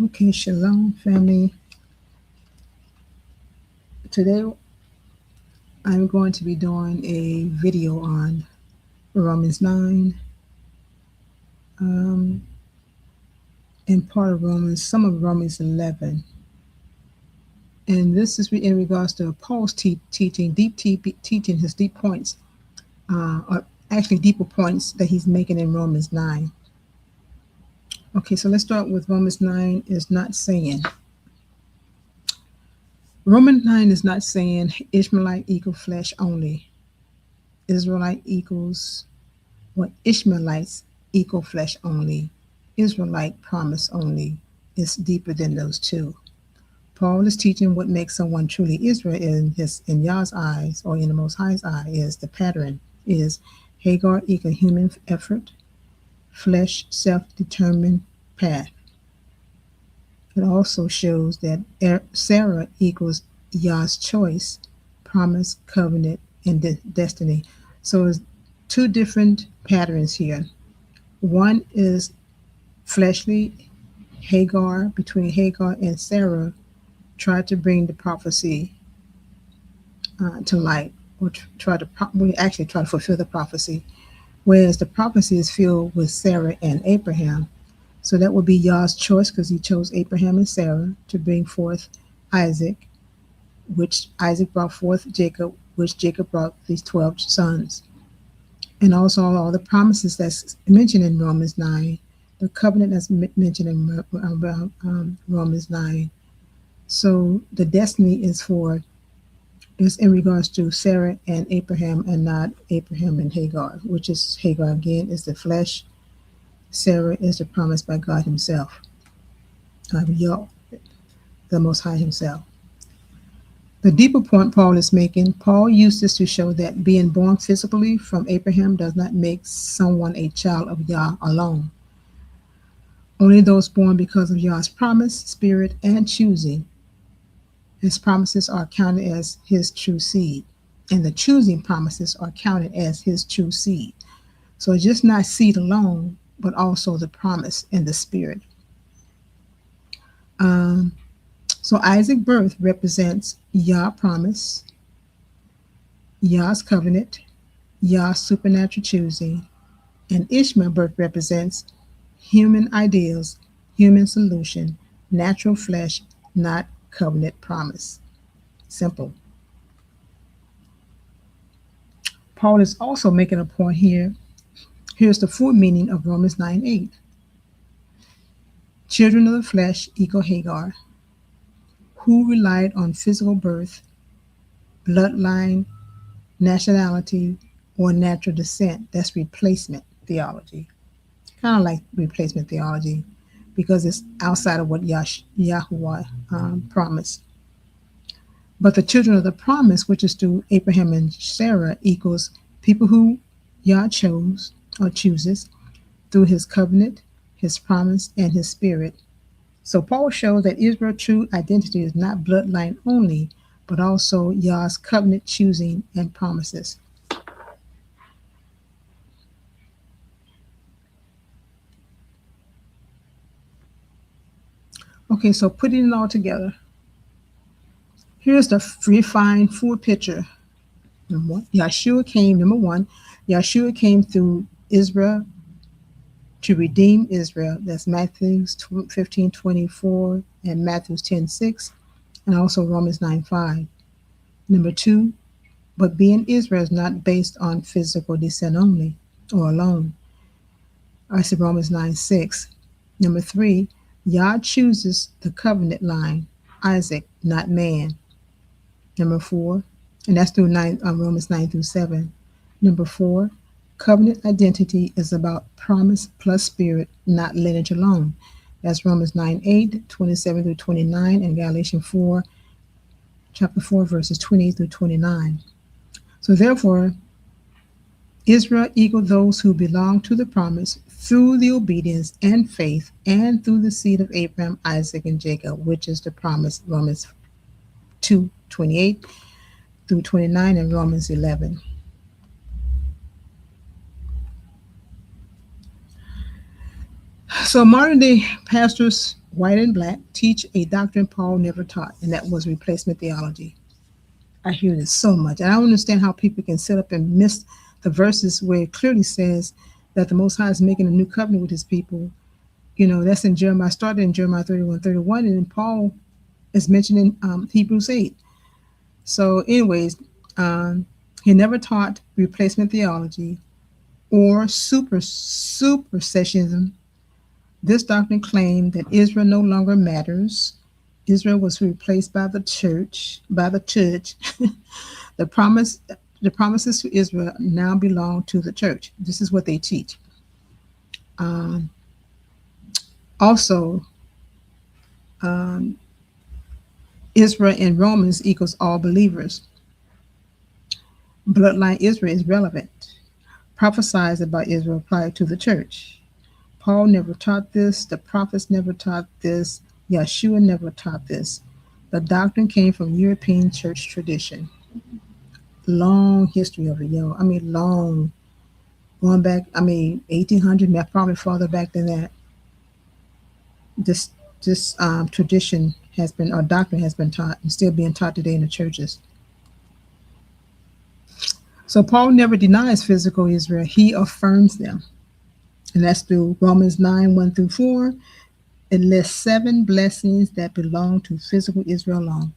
Okay, shalom, family. Today I'm going to be doing a video on Romans 9 and part of Romans, some of Romans 11. And this is in regards to Paul's teaching, teaching his deep points, or actually deeper points that he's making in Romans 9. Okay, so let's start with Romans 9 is not saying. Romans 9 is not saying Ishmaelite equal flesh only. Israelite equals what Ishmaelites equal flesh only. Israelite promise only. It's deeper than those two. Paul is teaching what makes someone truly Israel in Yah's eyes, or in the Most High's eye, is the pattern is Hagar equal human effort, flesh self-determined path. It also shows that Sarah equals Yah's choice, promise, covenant, and destiny. So it's two different patterns here. One is fleshly. Hagar, between Hagar and Sarah, tried to bring the prophecy to light, or try to fulfill the prophecy, whereas the prophecy is filled with Sarah and Abraham. So that would be Yah's choice, because he chose Abraham and Sarah to bring forth Isaac, which Isaac brought forth Jacob, which Jacob brought these 12 sons. And also all the promises that's mentioned in Romans 9, the covenant that's mentioned in Romans 9. So the destiny is in regards to Sarah and Abraham, and not Abraham and Hagar, which is Hagar again is the flesh. Sarah is the promise by God himself, Yah, the Most High himself. The deeper point Paul is making, Paul used this to show that being born physically from Abraham does not make someone a child of Yah alone. Only those born because of Yah's promise, spirit, and choosing. His promises are counted as his true seed, and the choosing promises are counted as his true seed. So it's just not seed alone, but also the promise and the spirit. So Isaac's birth represents Yah's promise, Yah's covenant, Yah's supernatural choosing, and Ishmael's birth represents human ideals, human solution, natural flesh, not covenant promise. Simple. Paul is also making a point here. Here's the full meaning of Romans 9:8. Children of the flesh equal Hagar, who relied on physical birth, bloodline, nationality, or natural descent. That's replacement theology. Kind of like replacement theology, because it's outside of what Yahuwah promised. But the children of the promise, which is through Abraham and Sarah, equals people who Yah chose or chooses through his covenant, his promise, and his spirit. So Paul shows that Israel's true identity is not bloodline only, but also Yah's covenant choosing and promises. Okay, so putting it all together, here's the refined full picture. Number one, Yeshua came through Israel to redeem Israel. That's Matthew 15:24 and Matthew 10:6, and also Romans 9:5. Number two, but being Israel is not based on physical descent only or alone. I said Romans 9:6. Number three, Yah chooses the covenant line, Isaac, not man. Number four, and that's through Romans 9-7. Number four, covenant identity is about promise plus spirit, not lineage alone. That's Romans 9:8, 27-29, and Galatians 4, chapter 4, verses 20-29. So therefore, Israel equals those who belong to the promise through the obedience and faith, and through the seed of Abraham, Isaac, and Jacob, which is the promise, Romans 2:28-29, and Romans 11. So modern day pastors white and black, teach a doctrine Paul never taught, and that was replacement theology. I hear this so much. And I don't understand how people can sit up and miss the verses where it clearly says that the Most High is making a new covenant with his people. That's in Jeremiah, started in Jeremiah 31:31, and then Paul is mentioned in Hebrews 8. So, anyways, he never taught replacement theology or supersessionism. This doctrine claimed that Israel no longer matters. Israel was replaced by the church. The promises to Israel now belong to the church. This is what they teach. Also, Israel in Romans equals all believers. Bloodline Israel is relevant. Prophesies about Israel apply to the church. Paul never taught this. The prophets never taught this. Yeshua never taught this. The doctrine came from European church tradition. Long history of it, yo. I mean, long. Going back, 1800, probably farther back than that. This tradition has been, or doctrine has been taught and still being taught today in the churches. So Paul never denies physical Israel. He affirms them. And that's through Romans 9:1-4. It lists 7 blessings that belong to physical Israel alone: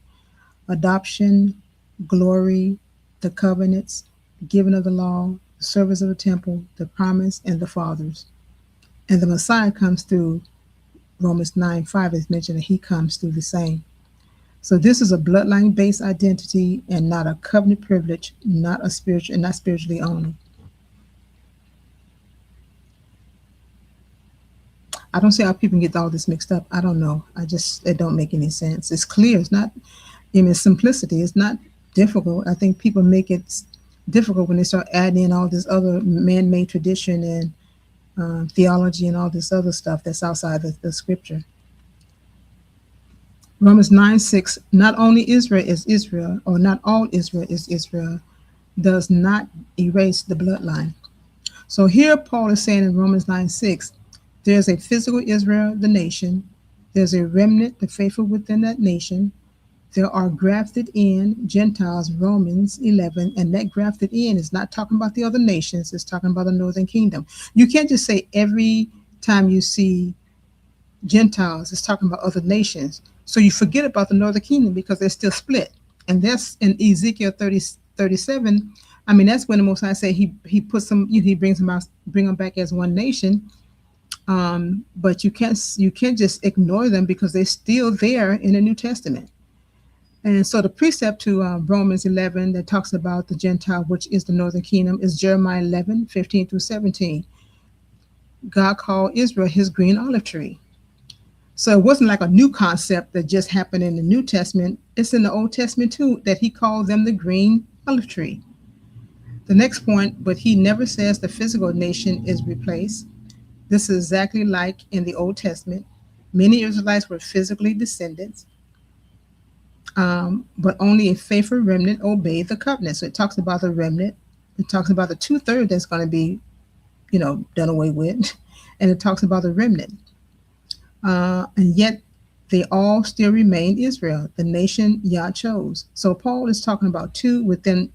adoption, glory, the covenants, the giving of the law, the service of the temple, the promise, and the fathers. And the Messiah comes through Romans 9:5 is mentioned that he comes through the same. So this is a bloodline-based identity and not a covenant privilege, not spiritually only. I don't see how people get all this mixed up. I don't know. It don't make any sense. It's clear. It's not, in its simplicity, it's not difficult. I think people make it difficult when they start adding in all this other man-made tradition and theology and all this other stuff that's outside the scripture. Romans 9:6, not only Israel is Israel, or not all Israel is Israel, does not erase the bloodline. So here Paul is saying in Romans 9:6, there's a physical Israel, the nation. There's a remnant, the faithful within that nation. There are grafted in Gentiles, Romans 11, and that grafted in is not talking about the other nations. It's talking about the northern kingdom. You can't just say every time you see Gentiles, it's talking about other nations. So you forget about the northern kingdom because they're still split. And that's in Ezekiel 37. That's when the Most High say he puts them, he brings them out, bring them back as one nation. But you can't just ignore them because they're still there in the New Testament. And so the precept to Romans 11 that talks about the Gentile, which is the northern kingdom, is Jeremiah 11:15-17. God called Israel his green olive tree. So it wasn't like a new concept that just happened in the New Testament. It's in the Old Testament too, that he called them the green olive tree. The next point, but he never says the physical nation is replaced. This is exactly like in the Old Testament. Many Israelites were physically descendants, but only a faithful remnant obeyed the covenant. So it talks about the remnant. It talks about the 2/3 that's going to be, done away with. And it talks about the remnant. And yet they all still remain Israel, the nation Yah chose. So Paul is talking about 2 within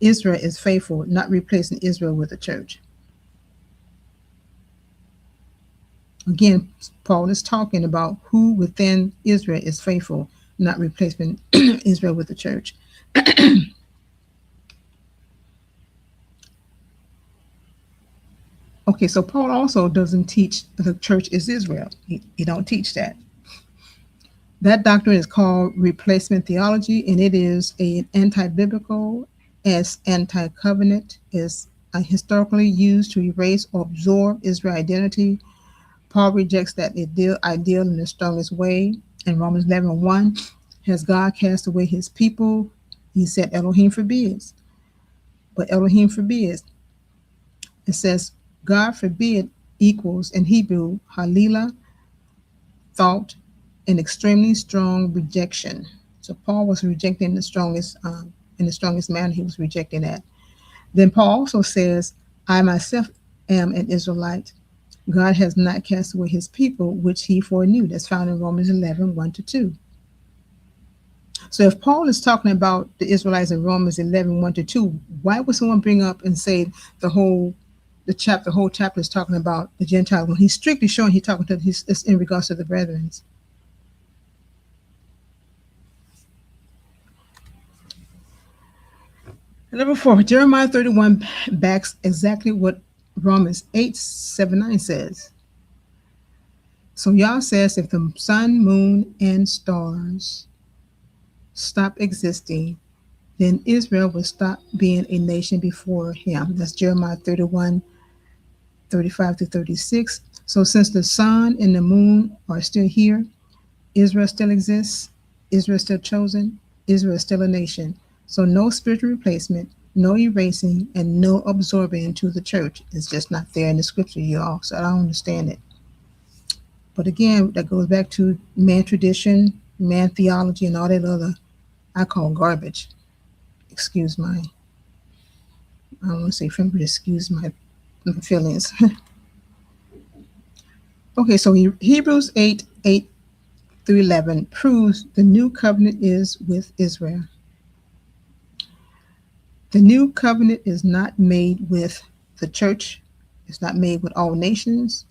Israel is faithful, not replacing Israel with the church. Again, Paul is talking about who within Israel is faithful, not replacing Israel with the church. Okay, so Paul also doesn't teach the church is Israel. He don't teach that. That doctrine is called replacement theology, and it is an anti-biblical as anti-covenant, is historically used to erase or absorb Israel identity. Paul rejects that ideal in the strongest way. In Romans 11:1, has God cast away his people? He said, Elohim forbids. But Elohim forbids. It says, God forbid equals in Hebrew, halila, thought, an extremely strong rejection. So Paul was rejecting in the strongest manner. He was rejecting that. Then Paul also says, I myself am an Israelite. God has not cast away his people, which he foreknew. That's found in Romans 11, 1-2. So if Paul is talking about the Israelites in Romans 11, 1-2, why would someone bring up and say the whole chapter is talking about the Gentiles when he's strictly showing he's talking to it's in regards to the brethren? Number 4, Jeremiah 31 backs exactly what Romans 8:7-9 says. So Yah says, if the sun, moon, and stars stop existing, then Israel will stop being a nation before him. That's Jeremiah 31, 35-36. So since the sun and the moon are still here, Israel still exists, Israel is still chosen, Israel is still a nation. So no spiritual replacement, no erasing, and no absorbing into the church. It's just not there in the scripture, y'all. So I don't understand it. But again, that goes back to man tradition, man theology, and all that other I call garbage. Excuse my, I don't want to say friend, but excuse my feelings. Okay, so Hebrews 8:8-11 proves the new covenant is with Israel. The new covenant is not made with the church. It's not made with all nations.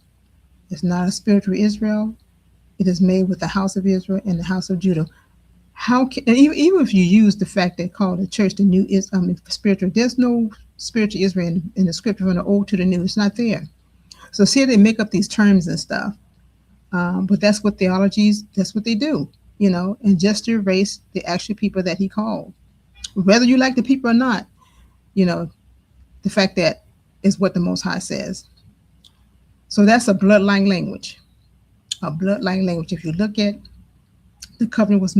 It's not a spiritual Israel. It is made with the house of Israel and the house of Judah. How can, and even if you use the fact that called the church the new is spiritual, there's no spiritual Israel in the scripture from the old to the new. It's not there. So see, they make up these terms and stuff, but that's what theologies. That's what they do, and just to erase the actual people that he called, whether you like the people or not. The fact that is what the Most High says. So that's a bloodline language. A bloodline language. If you look at the covenant was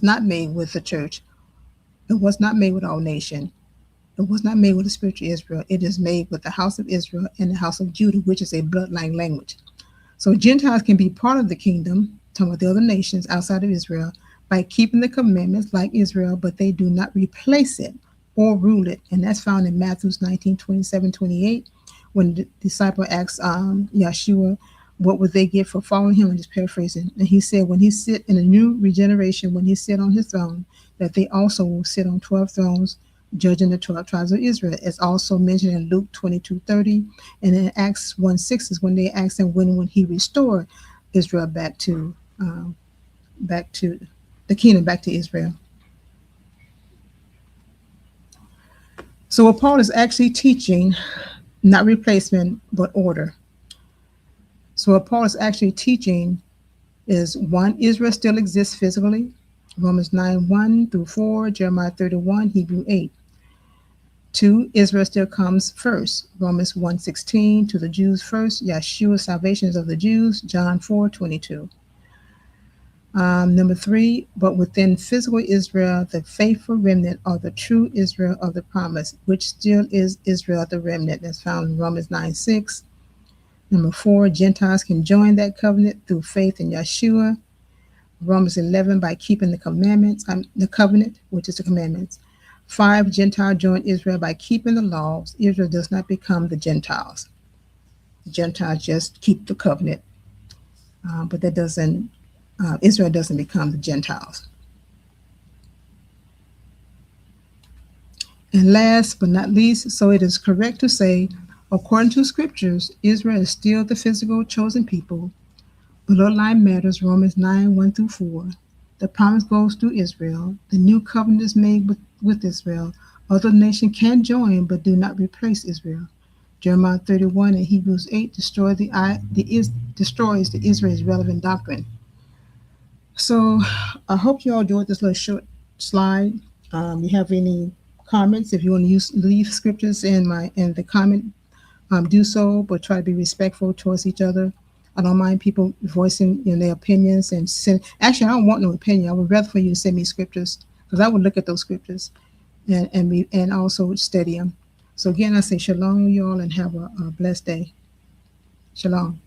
not made with the church. It was not made with all nation. It was not made with the spiritual Israel. It is made with the house of Israel and the house of Judah, which is a bloodline language. So Gentiles can be part of the kingdom, talking about the other nations outside of Israel, by keeping the commandments like Israel, but they do not replace it or rule it. And that's found in Matthew 19:27-28, when the disciple asks Yeshua, what would they get for following him? I'm just paraphrasing. And he said, when he sit in a new regeneration, when he sit on his throne, that they also will sit on 12 thrones, judging the 12 tribes of Israel. It's also mentioned in Luke 22:30. And in Acts 1:6 is when they asked him when he restored Israel back to the kingdom, back to Israel. So what Paul is actually teaching, not replacement, but order. So what Paul is actually teaching is, 1, Israel still exists physically, Romans 9:1-4, Jeremiah 31, Hebrew 8. 2, Israel still comes first, Romans 1:16, to the Jews first, Yeshua's salvation is of the Jews, John 4:22. Number 3, but within physical Israel, the faithful remnant are the true Israel of the promise, which still is Israel, the remnant. That's found in Romans 9:6. Number 4, Gentiles can join that covenant through faith in Yeshua. Romans 11, by keeping the commandments, the covenant, which is the commandments. 5, Gentiles join Israel by keeping the laws. Israel does not become the Gentiles. The Gentiles just keep the covenant, but that doesn't. Israel doesn't become the Gentiles. And last but not least, so it is correct to say, according to scriptures, Israel is still the physical chosen people. Bloodline matters, Romans 9:1-4. The promise goes through Israel. The new covenant is made with Israel. Other nations can join, but do not replace Israel. Jeremiah 31 and Hebrews 8 destroys the Israel's relevant doctrine. So I hope you all enjoyed this little short slide. You have any comments? If you want to leave scriptures in the comment, do so, but try to be respectful towards each other. I don't mind people voicing their opinions and actually I don't want no opinion. I would rather for you to send me scriptures, because I would look at those scriptures and also study them. So again, I say shalom, you all, and have a blessed day. Shalom.